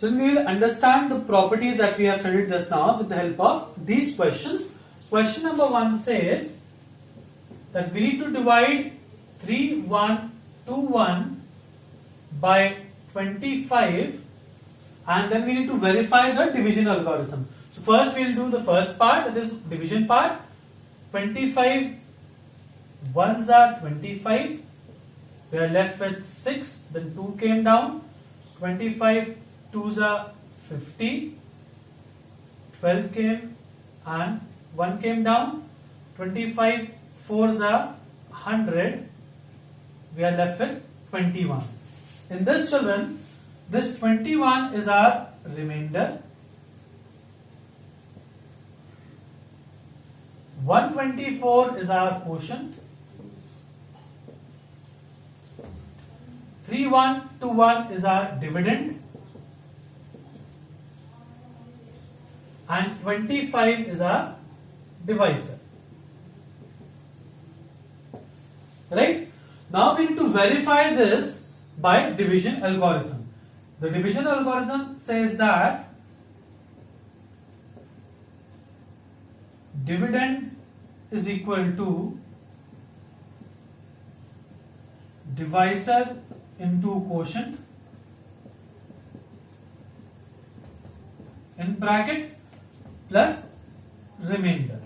So we will understand the properties that we have studied just now with the help of these questions. Question number 1 says that we need to divide 3121 by 25 and then we need to verify the division algorithm. So first we will do the first part, that is division part. 25 ones are 25. We are left with 6, then 2 came down. 25 twos are 50. 12 came and 1 came down. 25 fours are 100. We are left with 21. In this, children, this 21 is our remainder. 124 is our quotient. 3121 is our dividend. And 25 is our divisor. Right? Now we need to verify this by division algorithm. The division algorithm says that dividend is equal to divisor into quotient in bracket plus remainder.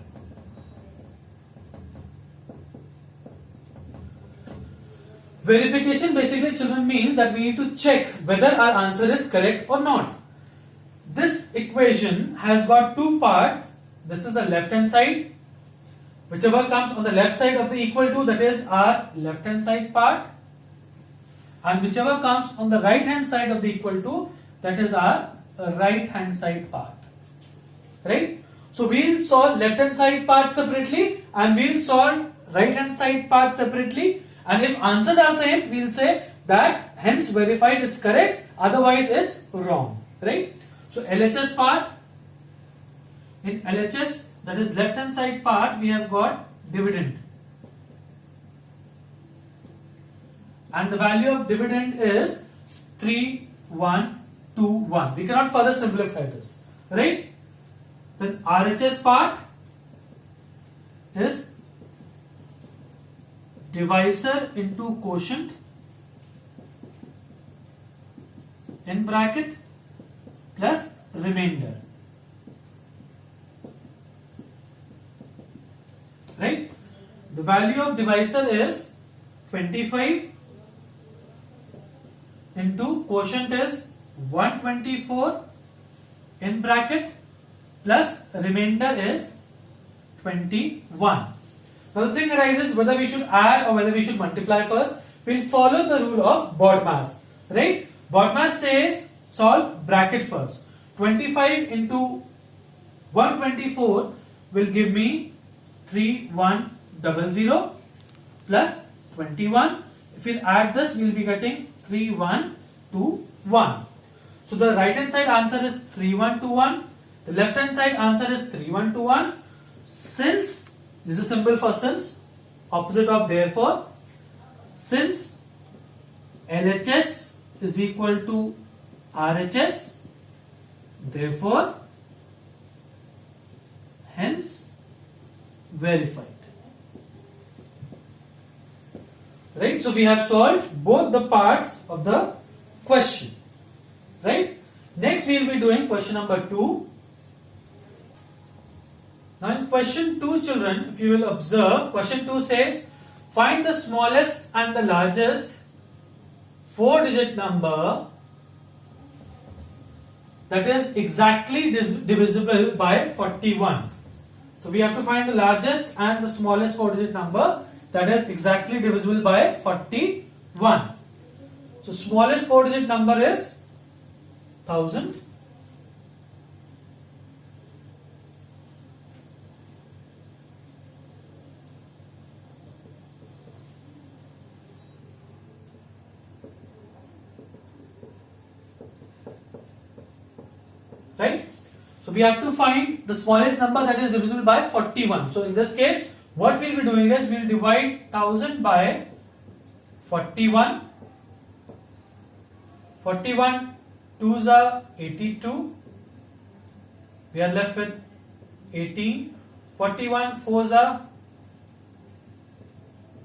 Verification basically, children, means that we need to check whether our answer is correct or not. This equation has got two parts. This is the left hand side. Whichever comes on the left side of the equal to, that is our left hand side part. And whichever comes on the right hand side of the equal to, that is our right hand side part. Right? So we will solve left hand side part separately and we will solve right hand side part separately. And if answers are same, we will say that hence verified it's correct, otherwise it's wrong. Right? So LHS part, in LHS, that is left hand side part, we have got dividend. And the value of dividend is 3121. We cannot further simplify this. Right? Then RHS part is divisor into quotient in bracket plus remainder. Right? The value of divisor is 25 into quotient is 124 in bracket plus remainder is 21. Now the thing arises whether we should add or whether we should multiply first. We'll follow the rule of BODMAS. Right? BODMAS says solve bracket first. 25 into 124 will give me 3100 plus 21. If we add this, we will be getting 3121. So the right hand side answer is 3121. The left hand side answer is 3121. Since this is symbol for since, opposite of therefore, since LHS is equal to RHS, therefore, hence verified. Right? So we have solved both the parts of the question. Right? Next we will be doing question number 2. Now in question 2, children, if you will observe, question 2 says find the smallest and the largest 4-digit number that is exactly divisible by 41. So we have to find the largest and the smallest 4-digit number that is exactly divisible by 41. So smallest 4-digit number is 1000. Right? So we have to find the smallest number that is divisible by 41. So in this case, what we will be doing is we will divide 1000 by 41. 41 2s are 82. We are left with 18. 41 4s are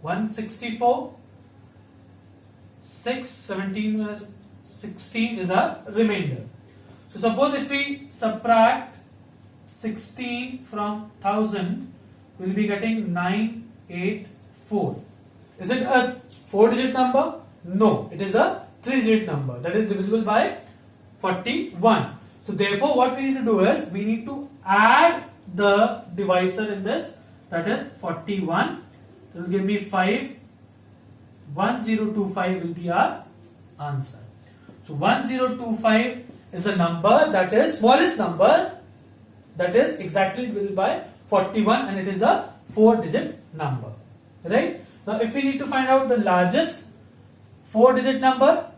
164. 6 17 minus 16 is our remainder. So suppose if we subtract 16 from 1000, we will be getting 984. Is it a 4-digit number? No, it is a 3-digit number that is divisible by 41. So therefore what we need to do is we need to add the divisor in this, that is 41. It will give me 5. 1025 will be our answer. So 1025 is a number that is smallest number that is exactly divisible by 41 and it is a 4-digit number. Right? Now if we need to find out the largest 4-digit number,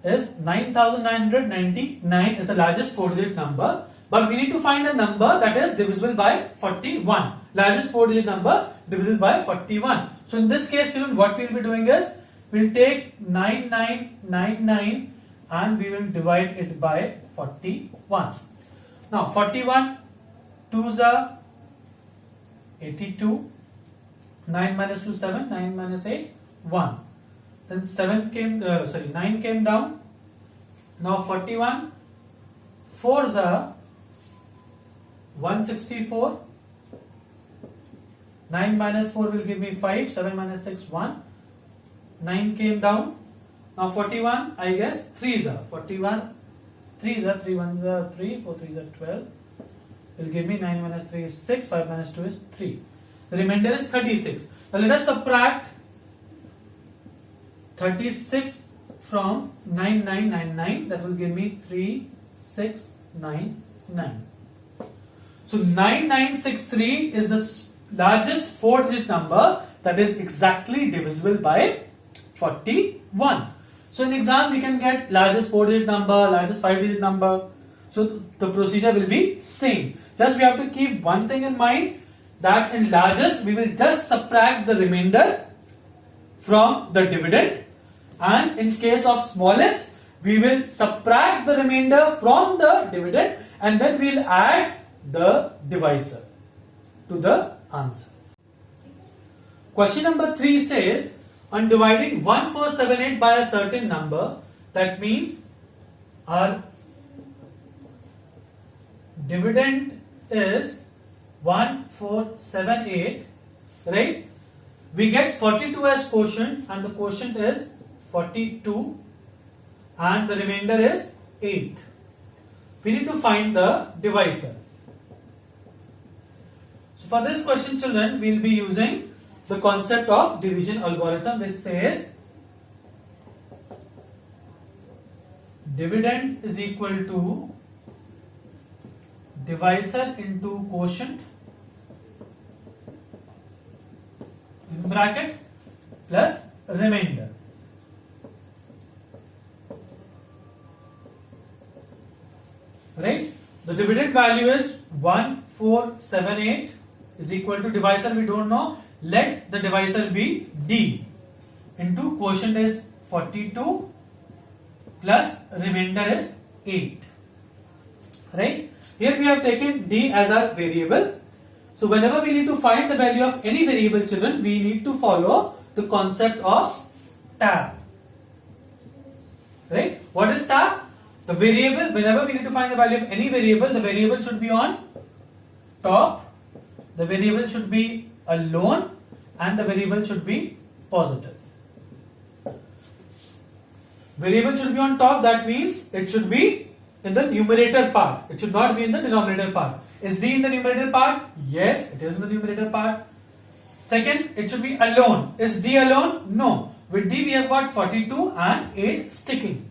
is 9999 is the largest 4-digit number. But we need to find a number that is divisible by 41. Largest 4-digit number divisible by 41. So in this case, children, what we will be doing is we will take 9999 and we will divide it by 41. Now 41 2s are 82. 9 minus 2 7. 9 minus 8 1. Then 9 came down. Now 41 4s are 164. 9 minus 4 will give me 5. 7 minus 6 1. 9 came down. Now 41, I guess 3s are 41. 3s are 3 1s are 3. 4 3s are 12. Will give me 9 minus 3 is 6. 5 minus 2 is 3. The remainder is 36. Now let us subtract 36 from 9999. That will give me 3699. So 9963 is the largest 4-digit number that is exactly divisible by 41. So in exam we can get largest 4-digit number, largest 5-digit number. So the procedure will be same. Just we have to keep one thing in mind, that in largest we will just subtract the remainder from the dividend, and in case of smallest we will subtract the remainder from the dividend and then we will add the divisor to the answer. Question number 3 says, on dividing 1478 by a certain number, that means our dividend is 1478, right? We get 42 as quotient and the quotient is 42 and the remainder is 8. We need to find the divisor. So for this question, children, we will be using the concept of division algorithm, which says dividend is equal to divisor into quotient in bracket plus remainder. Right? The dividend value is 1478 is equal to divisor we don't know. Let the divisor be D into quotient is 42 plus remainder is 8. Right? Here we have taken D as our variable. So whenever we need to find the value of any variable, children, we need to follow the concept of tab. Right? What is tab? The variable, whenever we need to find the value of any variable, the variable should be on top, the variable should be alone, and the variable should be positive. Variable should be on top, that means it should be in the numerator part. It should not be in the denominator part. Is D in the numerator part? Yes, it is in the numerator part. Second, it should be alone. Is D alone? No. With D we have got 42 and 8 sticking.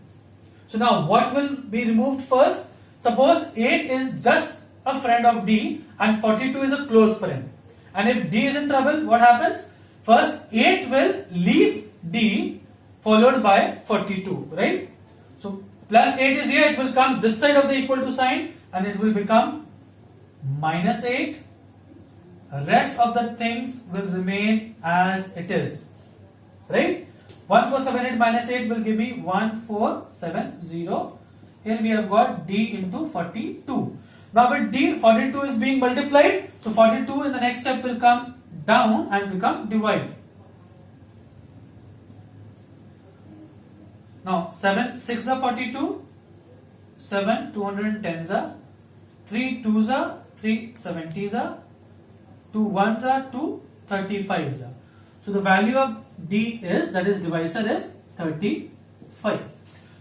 So now what will be removed first? Suppose 8 is just a friend of D and 42 is a close friend. And if D is in trouble, what happens? First 8 will leave D followed by 42, right? So plus 8 is here, it will come this side of the equal to sign and it will become minus 8. Rest of the things will remain as it is. right? 1478 minus 8 will give me 1470. Here we have got D into 42. Now with D, 42 is being multiplied, so 42 in the next step will come down and become divide. Now 7 6 are 42, 7 210s are, 3 2s are, 3 70s are, 2 1s are, 2 35s are. So the value of D is, that is divisor, is 35.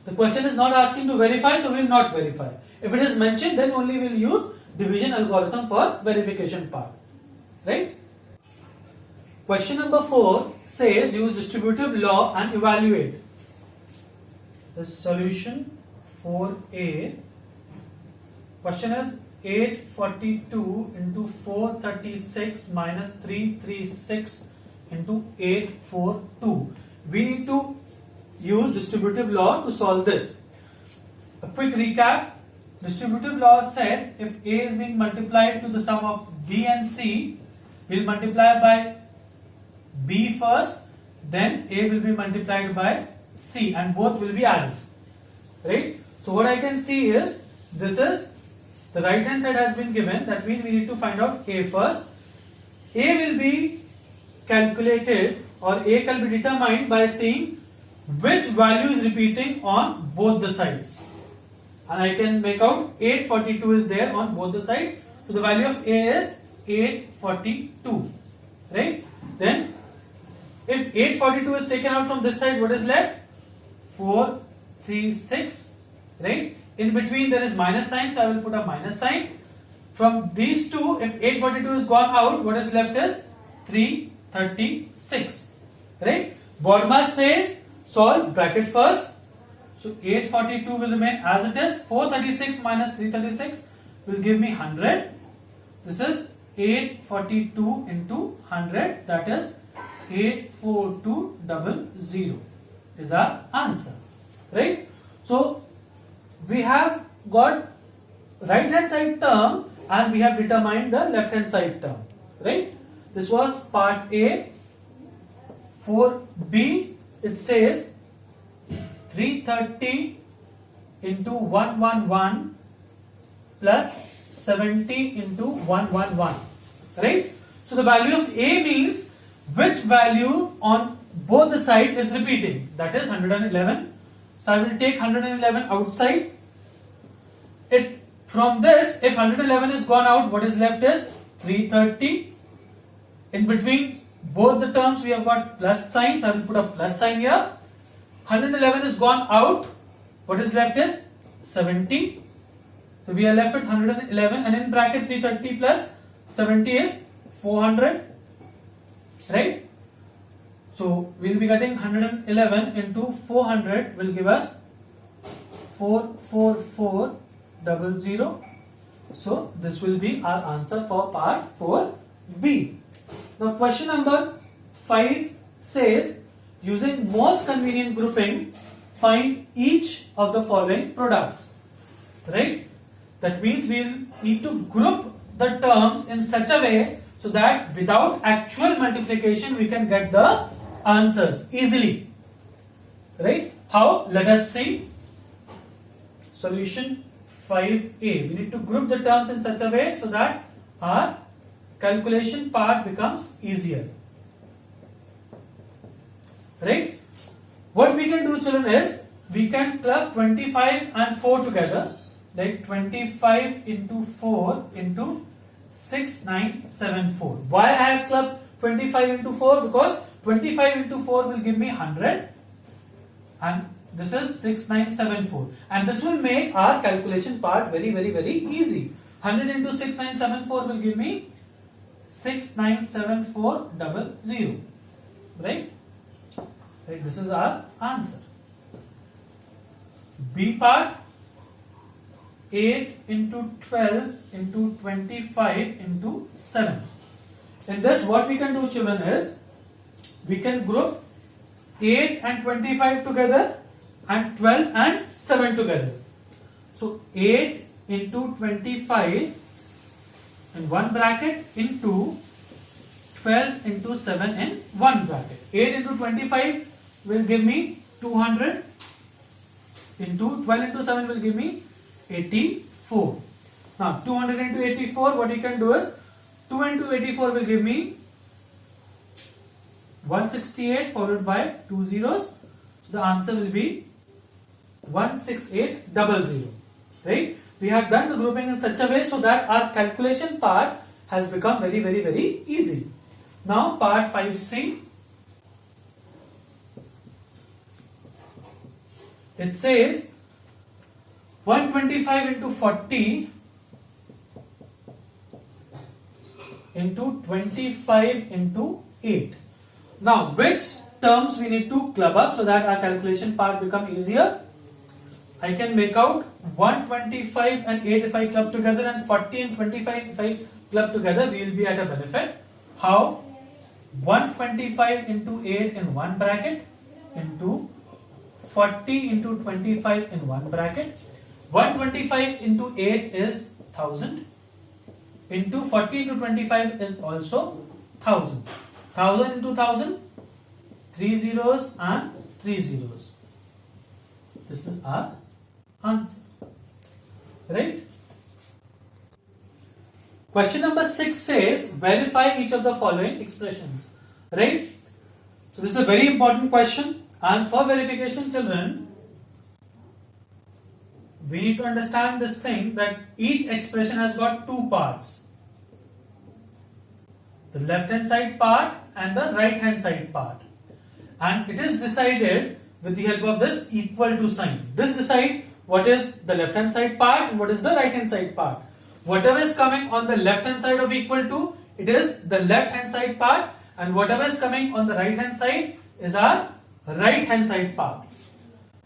The question is not asking to verify, so we will not verify. If it is mentioned, then only we will use division algorithm for verification part. Right? Question number 4 says use distributive law and evaluate. The solution 4a. Question is 842 into 436 minus 336 into 842. We need to use distributive law to solve this. A quick recap. Distributive law said if A is being multiplied to the sum of B and C, we will multiply by B first, then A will be multiplied by C and both will be added. Right? So what I can see is, this is the right hand side has been given, that means we need to find out A first. A will be calculated, or A can be determined by seeing which value is repeating on both the sides. And I can make out 842 is there on both the sides. So the value of A is 842. Right? Then if 842 is taken out from this side, what is left? 436. Right? In between there is minus sign, so I will put a minus sign. From these two, if 842 is gone out, what is left is 336. Right? BODMAS says solve bracket first. So 842 will remain as it is. 436 minus 336 will give me 100. This is 842 into 100, that is 84200 is our answer. Right? So we have got right hand side term and we have determined the left hand side term. Right? This was part A. For B, it says 330 into 111 plus 70 into 111. Right? So the value of A means which value on both the side is repeating. That is 111. So I will take 111 outside. From this, if 111 is gone out, what is left is 330. In between both the terms we have got plus sign, so I will put a plus sign here. 111 is gone out, what is left is 70. So we are left with 111, and in bracket 330 plus 70 is 400. Right? So we will be getting 111 into 400 will give us 44400. So this will be our answer for part 4B. Now question number 5 says using most convenient grouping, find each of the following products. Right? That means we will need to group the terms in such a way so that without actual multiplication we can get the answers easily. Right? How? Let us see. Solution 5A. We need to group the terms in such a way so that our calculation part becomes easier. Right? What we can do, children, is we can club 25 and 4 together, like 25 into 4 into 6974. Why I have clubbed 25 into 4? Because 25 into 4 will give me 100 and this is 6974, and this will make our calculation part very easy. 100 into 6974 will give me 69740. Right? Right, this is our answer. B part, 8 into 12 into 25 into 7. In this, what we can do, children, is we can group 8 and 25 together and 12 and 7 together. So 8 into 25 in one bracket into 12 into 7 in one bracket. 8 into 25 will give me 200 into 12 into 7 will give me 84. Now 200 into 84, what you can do is 2 into 84 will give me 168 followed by 2 zeros. So the answer will be 16800. Right? We have done the grouping in such a way so that our calculation part has become very easy. Now part 5C. It says 125 into 40 into 25 into 8. Now which terms we need to club up so that our calculation part become easier? I can make out 125 and 8 if I club together and 40 and 25 if I club together, we will be at a benefit. How? 125 into 8 in one bracket into 40 into 25 in one bracket. 125 into 8 is 1000 into 40 into 25 is also 1000. 1000 into 1000, 3 zeros and 3 zeros. This is our answer. Right? Question number 6 says verify each of the following expressions. Right? So this is a very important question, and for verification, children, we need to understand this thing that each expression has got two parts. The left hand side part and the right hand side part. And it is decided with the help of this equal to sign. This decides what is the left hand side part and what is the right hand side part. Whatever is coming on the left hand side of equal to, it is the left hand side part, and whatever is coming on the right hand side is our right hand side part.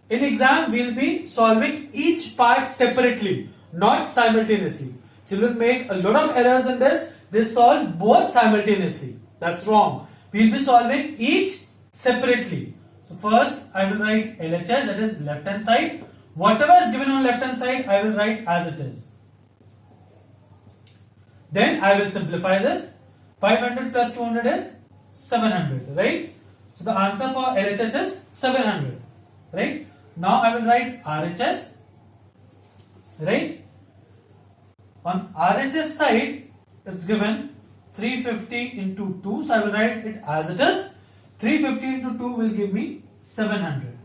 In exam, we will be solving each part separately, not simultaneously. Children make a lot of errors in this. They solve both simultaneously. That's wrong. We will be solving each separately. So first, I will write LHS, that is left hand side. Whatever is given on left hand side, I will write as it is. Then I will simplify this. 500 plus 200 is 700, right? So the answer for LHS is 700, right? Now I will write RHS, right? On RHS side, it's given 350 into 2, so I will write it as it is. 350 into 2 will give me 700,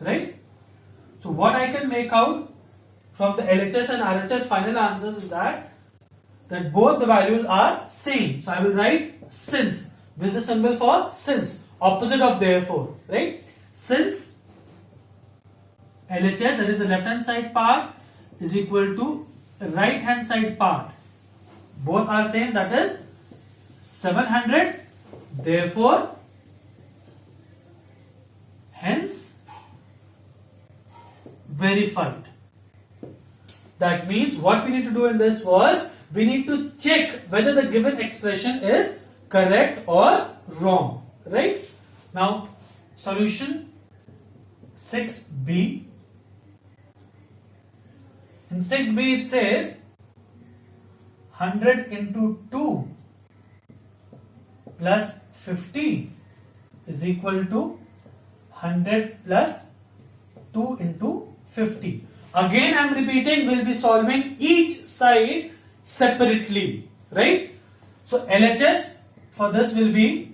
right? So what I can make out from the LHS and RHS final answers is that both the values are same. So I will write since. This is a symbol for since, opposite of therefore, right? Since LHS, that is the left hand side part, is equal to right hand side part. Both are same, that is 700. Therefore, hence verified. That means what we need to do in this was we need to check whether the given expression is correct or wrong, right? Now, solution 6b. In 6b it says 100 into 2 plus 50 is equal to 100 plus 2 into 50. Again I am repeating, we will be solving each side separately, right? So LHS for this will be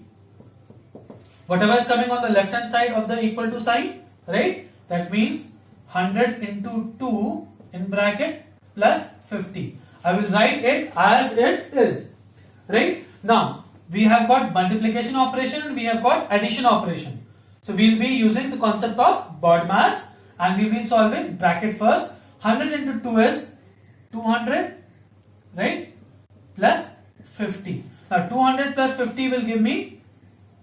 whatever is coming on the left hand side of the equal to sign, right? That means 100 into 2 in bracket plus 50. I will write it as it is, right? Now we have got multiplication operation and we have got addition operation. So we will be using the concept of BODMAS and we will be solving bracket first. 100 into 2 is 200, right? Plus 50. Now 200 plus 50 will give me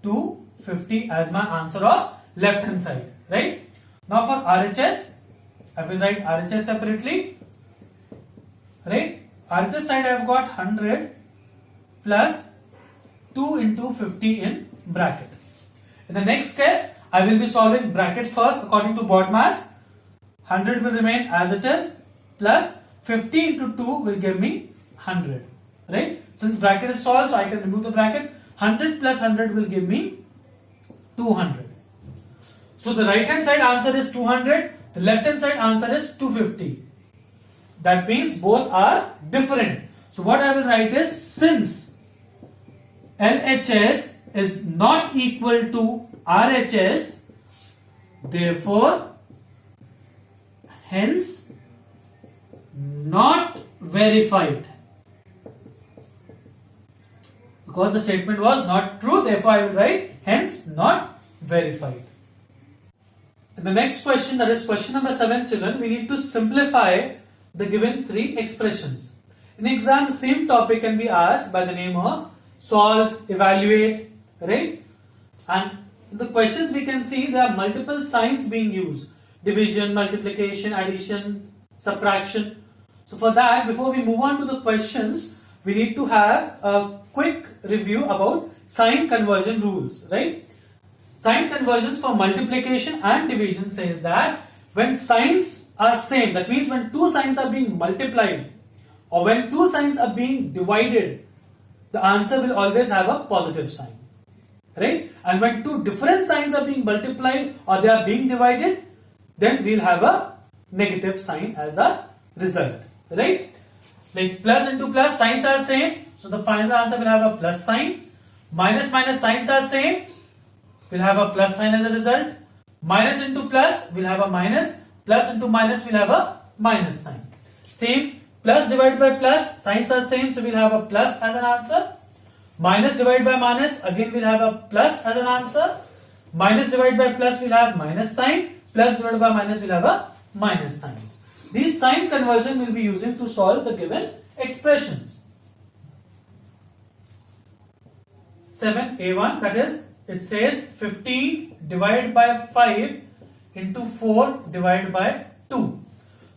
250 as my answer of left hand side, right? Now for RHS, I will write RHS separately, right? RHS side I have got 100 plus 2 into 50 in bracket. In the next step, I will be solving bracket first according to BODMAS. 100 will remain as it is plus 50 into 2 will give me 100, right? Since bracket is solved, so I can remove the bracket. 100 plus 100 will give me 200. So the right hand side answer is 200, the left hand side answer is 250. That means both are different. So what I will write is, since LHS is not equal to RHS, therefore hence not verified. Because the statement was not true, therefore I will write hence not verified. In the next question, that is question number 7, children, we need to simplify the given three expressions. In the exam, the same topic can be asked by the name of solve, evaluate, right? And in the questions we can see there are multiple signs being used: division, multiplication, addition, subtraction. So for that, before we move on to the questions, we need to have a quick review about sign conversion rules, right? Sign conversions for multiplication and division says that when signs are same, that means when two signs are being multiplied or when two signs are being divided, the answer will always have a positive sign, right? And when two different signs are being multiplied or they are being divided, then we'll have a negative sign as a result, right? Like plus into plus, signs are same, so the final answer will have a plus sign. Minus minus, signs are same, we'll have a plus sign as a result. Minus into plus, we'll have a minus. Plus into minus, we'll have a minus sign. Same, plus divided by plus, signs are same, so we'll have a plus as an answer. Minus divided by minus, again we'll have a plus as an answer. Minus divided by plus, we'll have minus sign. Plus divided by minus, we'll have a minus signs. These sign conversion will be using to solve the given expressions. 7a1, that is, it says 15 divided by 5 into 4 divided by 2.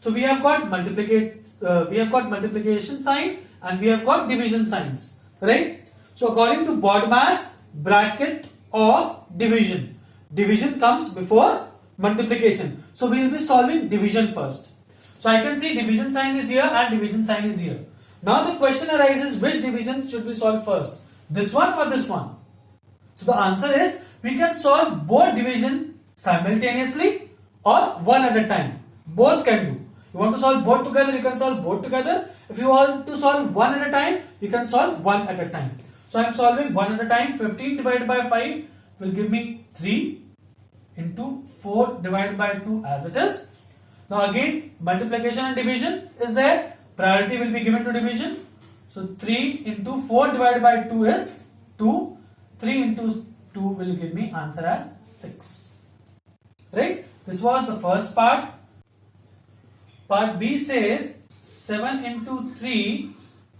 So we have got multiplication sign and we have got division signs, right? So according to BODMAS, bracket of division, division comes before multiplication. So we will be solving division first. So I can see division sign is here and division sign is here. Now the question arises, which division should we solve first? This one or this one? So the answer is, we can solve both division simultaneously or one at a time. Both can do. You want to solve both together, you can solve both together. If you want to solve one at a time, you can solve one at a time. So I am solving one at a time. 15 divided by 5 will give me 3 into 4 divided by 2 as it is. Now again, multiplication and division is there. Priority will be given to division. So 3 into 4 divided by 2 is 2. 3 into 2 will give me answer as 6. Right? This was the first part. Part B says 7 into 3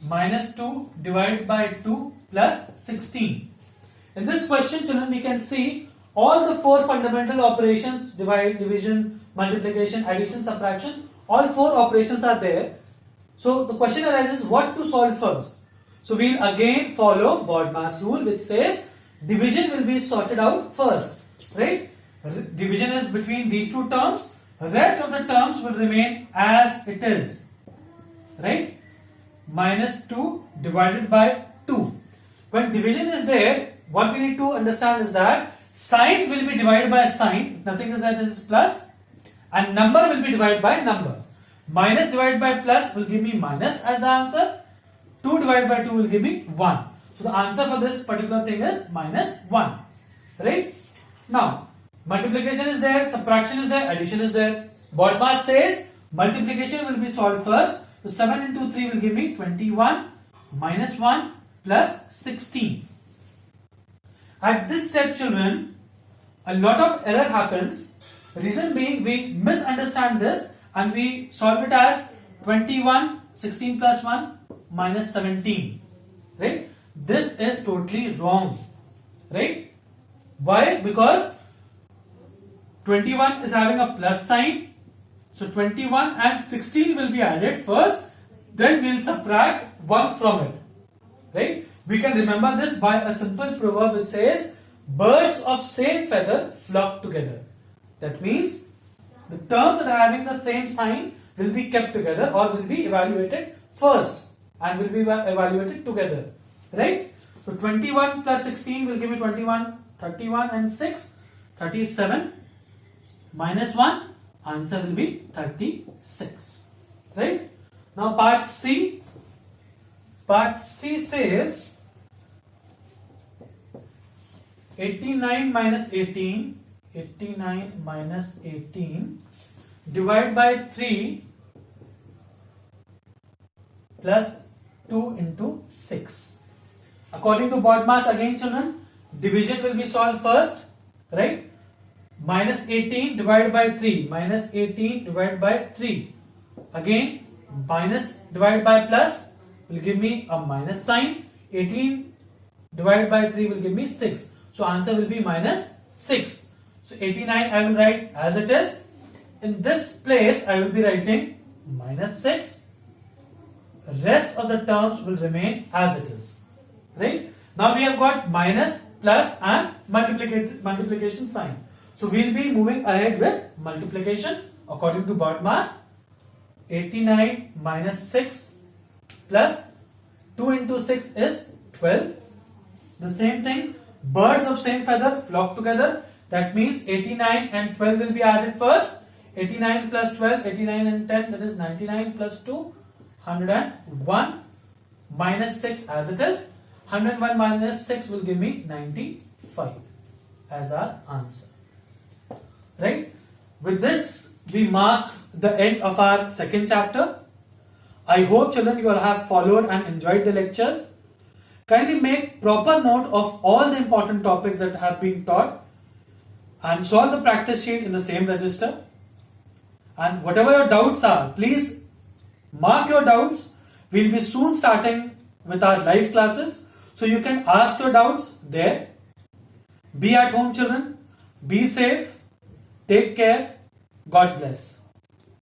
minus 2 divided by 2 plus 16. In this question, children, we can see all the four fundamental operations: divide, division, multiplication, addition, subtraction. All four operations are there. So the question arises, what to solve first? So we'll again follow BODMAS rule, which says division will be sorted out first, right? Division is between these two terms. Rest of the terms will remain as it is, right? Minus 2 divided by 2. When division is there, what we need to understand is that sign will be divided by sign. If nothing is there, this is plus. And number will be divided by number. Minus divided by plus will give me minus as the answer. 2 divided by 2 will give me 1. So the answer for this particular thing is minus 1. Right? Now, multiplication is there, subtraction is there, addition is there. BODMAS says multiplication will be solved first. So 7 into 3 will give me 21 minus 1 plus 16. At this step, children, a lot of error happens. Reason being, we misunderstand this and we solve it as 21, 16 plus 1 minus 17. Right? This is totally wrong. Right? Why? Because 21 is having a plus sign. So 21 and 16 will be added first. Then we will subtract 1 from it. Right? We can remember this by a simple proverb which says, birds of same feather flock together. That means the terms that are having the same sign will be kept together or will be evaluated first and will be evaluated together. Right? So 21 plus 16 will give me 21, 31 and 6, 37 minus 1, answer will be 36. Right? Now part C. Part C says 89 minus 18, 89 minus 18 divide by 3 plus 2 into 6. According to BODMAS, again children, division will be solved first, right? Minus 18 divided by 3, minus 18 divided by 3. Again, minus divided by plus will give me a minus sign. 18 divided by 3 will give me 6. So answer will be minus 6. So 89 I will write as it is. In this place I will be writing minus 6. Rest of the terms will remain as it is. Right? Now we have got minus, plus and multiplication sign. So we will be moving ahead with multiplication according to BODMAS. 89 minus 6 plus 2 into 6 is 12. The same thing, birds of same feather flock together. That means 89 and 12 will be added first. 89 plus 12, 89 and 10, that is 99 plus 2, 101 minus 6 as it is. 101 minus 6 will give me 95 as our answer. Right? With this, we mark the end of our second chapter. I hope children you all have followed and enjoyed the lectures. Kindly make proper note of all the important topics that have been taught and solve the practice sheet in the same register. And whatever your doubts are, please mark your doubts. We'll be soon starting with our live classes. So you can ask your doubts there. Be at home children. Be safe. Take care. God bless.